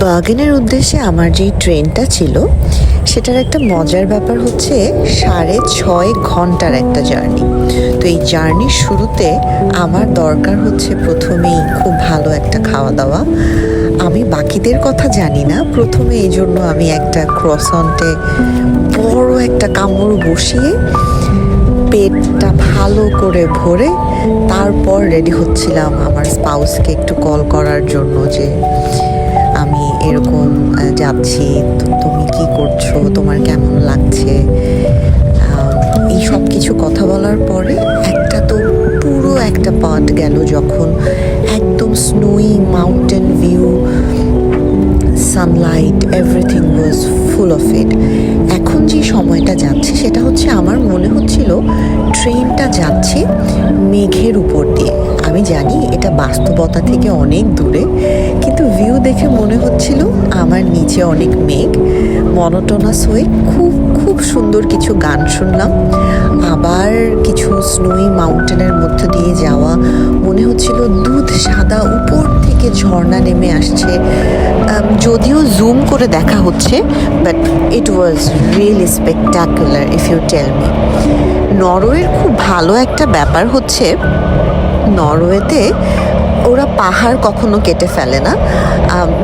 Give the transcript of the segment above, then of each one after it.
বার্গেনের উদ্দেশ্যে আমার যেই ট্রেনটা ছিল সেটার একটা মজার ব্যাপার হচ্ছে 6.5 ঘন্টার একটা জার্নি। তো এই জার্নির শুরুতে আমার দরকার হচ্ছে প্রথমেই খুব ভালো একটা খাওয়া দাওয়া। আমি বাকিদের কথা জানি না, প্রথমে এই জন্য আমি একটা ক্রসন্টে বড় একটা কামড় বসিয়ে পেটটা ভালো করে ভরে তারপর রেডি হচ্ছিলাম আমার স্পাউসকে একটু কল করার জন্য যে আমি এরকম যাচ্ছি, তুমি কি করছো, তোমার কেমন লাগছে, এই সব কিছু কথা বলার পরে একটা তো পুরো একটা পার্ট গেল যখন একদম snowy mountain view, sunlight, everything was full of it. এখন যে সময়টা যাচ্ছে সেটা হচ্ছে আমার মনে হচ্ছিল ট্রেনটা যাচ্ছে মেঘের উপর দিয়ে। আমি জানি এটা বাস্তবতা থেকে অনেক দূরে, কিন্তু ভিউ দেখে মনে হচ্ছিল আমার নিচে অনেক মেঘ। মনোটোনাস হয়ে খুব খুব সুন্দর কিছু গান শুনলাম, আবার কিছু স্নোই মাউন্টেনের মধ্যে দিয়ে যাওয়া, মনে হচ্ছিল দুধ সাদা উপর থেকে ঝর্ণা নেমে আসছে। যদিও জুম করে দেখা হচ্ছে, but it was really spectacular if you tell me. নরওয়ের খুব ভালো একটা ব্যাপার হচ্ছে, নরওয়েতে ওরা পাহাড় কখনো কেটে ফেলে না।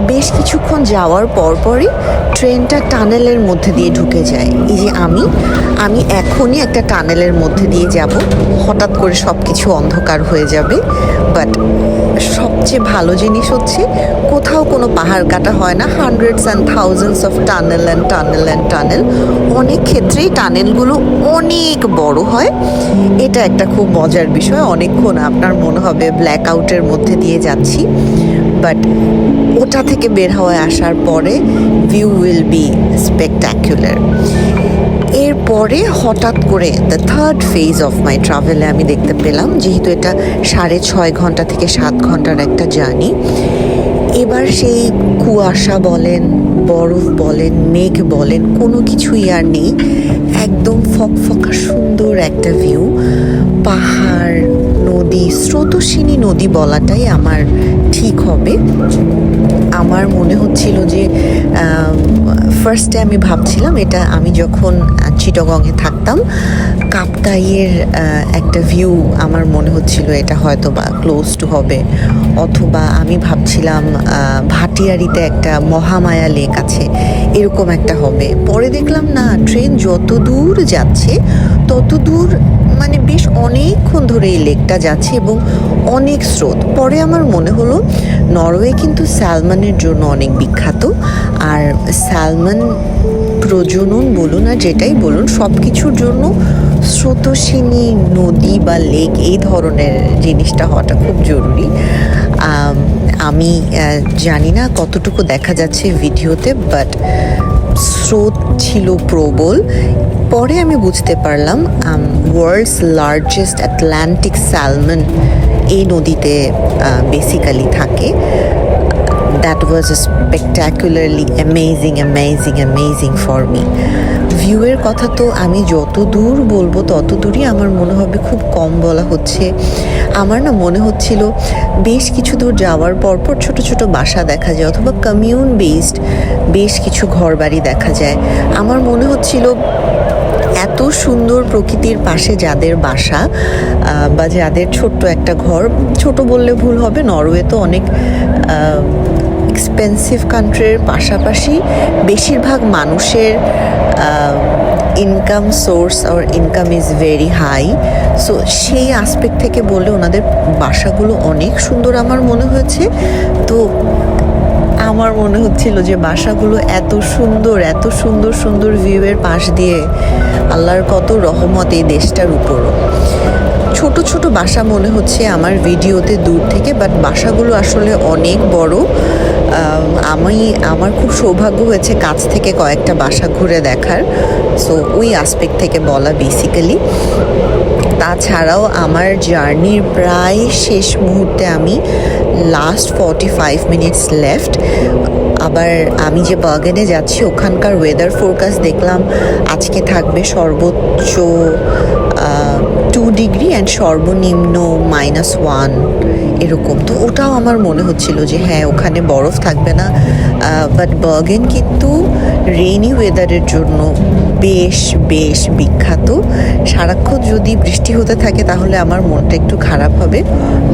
বেশ কিছুক্ষণ যাওয়ার পরপরই ট্রেনটা টানেলের মধ্যে দিয়ে ঢুকে যায়। এই যে আমি এখনই একটা টানেলের মধ্যে দিয়ে যাব, হঠাৎ করে সব কিছু অন্ধকার হয়ে যাবে। বাট সবচেয়ে ভালো জিনিস হচ্ছে কোথাও কোনো পাহাড় কাটা হয় না। Hundreds and thousands of tunnel. অনেক ক্ষেত্রেই টানেলগুলো অনেক বড় হয়, এটা একটা খুব মজার বিষয়। অনেকক্ষণ আপনার মনে হবে ব্ল্যাক আউটের মধ্যে দিয়ে যাচ্ছি, বাট ওটা থেকে বের হয়ে আসার পরে ভিউ উইল বি স্পেকটাকুলার। এরপরে হঠাৎ করে the third phase of my ট্রাভেলে আমি দেখতে পেলাম, যেহেতু এটা 6.5 ঘন্টা থেকে 7 ঘন্টার একটা জার্নি, এবার সেই কুয়াশা বলেন, বরফ বলেন, মেঘ বলেন, কোনো কিছুই আর নেই। একদম ফকফকা সুন্দর একটা ভিউ, পাহাড়, নদী, স্রোতস্বিনী নদী বলাটাই আমার ঠিক হবে। আমার মনে হচ্ছিল যে ফার্স্টে আমি ভাবছিলাম এটা আমি যখন চিটাগংয়ে থাকতাম কাপ্তাইয়ের একটা ভিউ আমার মনে হচ্ছিল এটা হয়তো বা ক্লোজ টু হবে, অথবা আমি ভাবছিলাম ভাটিয়ারিতে একটা মহামায়া লেক আছে এরকম একটা হবে। পরে দেখলাম না, ট্রেন যত দূর যাচ্ছে তত দূর মানে বেশ অনেকক্ষণ ধরে এই লেকটা যাচ্ছে এবং অনেক স্রোত। পরে আমার মনে হলো নরওয়ে কিন্তু স্যালমনের জন্য অনেক বিখ্যাত, আর স্যালমন প্রজনন বলুন আর যেটাই বলুন সব কিছুর জন্য স্রোতস্বিনী নদী বা লেক এই ধরনের জিনিসটা হওয়াটা খুব জরুরি। আমি জানি না কতটুকু দেখা যাচ্ছে ভিডিওতে, বাট স্রোত ছিল প্রবল। পরে আমি বুঝতে পারলাম ওয়ার্ল্ডস লার্জেস্ট অ্যাটলান্টিক স্যালমন এই নদীতে বেসিক্যালি থাকে। That was spectacularly amazing for me. ভিউয়ের কথা তো আমি যত দূর বলবো তত দূরই আমার মনে হবে খুব কম বলা হচ্ছে। আমার না মনে হচ্ছিল বেশ কিছু দূর যাওয়ার পরপর ছোট ছোট বাসা দেখা যায়, অথবা কমিউন বেসড বেশ কিছু ঘরবাড়ি দেখা যায়। আমার মনে হচ্ছিল এত সুন্দর প্রকৃতির পাশে যাদের বাসা বা যাদের ছোট্ট একটা ঘর, ছোট বললে ভুল হবে, নরওয়ে তো অনেক এক্সপেন্সিভ কান্ট্রির পাশাপাশি বেশিরভাগ মানুষের ইনকাম সোর্স আর income is very high. So সেই আসপেক্ট থেকে বললে ওনাদের বাসাগুলো অনেক সুন্দর আমার মনে হয়েছে। তো আমার মনে হচ্ছিল যে বাসাগুলো এত সুন্দর ভিউয়ের পাশ দিয়ে আল্লাহর কত রহমত এই দেশটার উপরও। ছোট ছোট বাসা মনে হচ্ছে আমার ভিডিওতে দূর থেকে, বাট বাসাগুলো আসলে অনেক বড়। আমার খুব সৌভাগ্য হয়েছে কাছ থেকে কয়েকটা বাসা ঘুরে দেখার। সো ওই আসপেক্ট থেকে বলা বেসিক্যালি। তাছাড়াও আমার জার্নির প্রায় শেষ মুহূর্তে, আমি লাস্ট 45 মিনিটস লেফট। আবার আমি যে বার্গেনে যাচ্ছি ওখানকার ওয়েদার ফোরকাস্ট দেখলাম আজকে থাকবে সর্বোচ্চ 2 ডিগ্রি অ্যান্ড সর্বনিম্ন -1 এরকম। তো ওটাও আমার মনে হচ্ছিল যে হ্যাঁ ওখানে বরফ থাকবে না, বাট বার্গেন কিন্তু রেইনি ওয়েদারের জন্য বেশ বেশ বিখ্যাত। সারাক্ষণ যদি বৃষ্টি হতে থাকে তাহলে আমার মনটা একটু খারাপ হবে।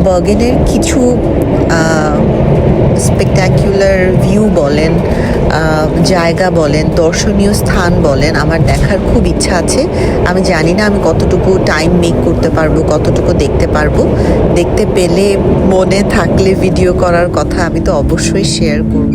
বার্গেনের কিছু স্পেকট্যাকুলার ভিউ বলেন, জায়গা বলেন, দর্শনীয় স্থান বলেন, আমার দেখার খুব ইচ্ছা আছে। আমি জানি না আমি কতটুকু টাইম মেক করতে পারবো, কতটুকু দেখতে পারবো। দেখতে পেলে, মনে থাকলে ভিডিও করার কথা আমি তো অবশ্যই শেয়ার করব।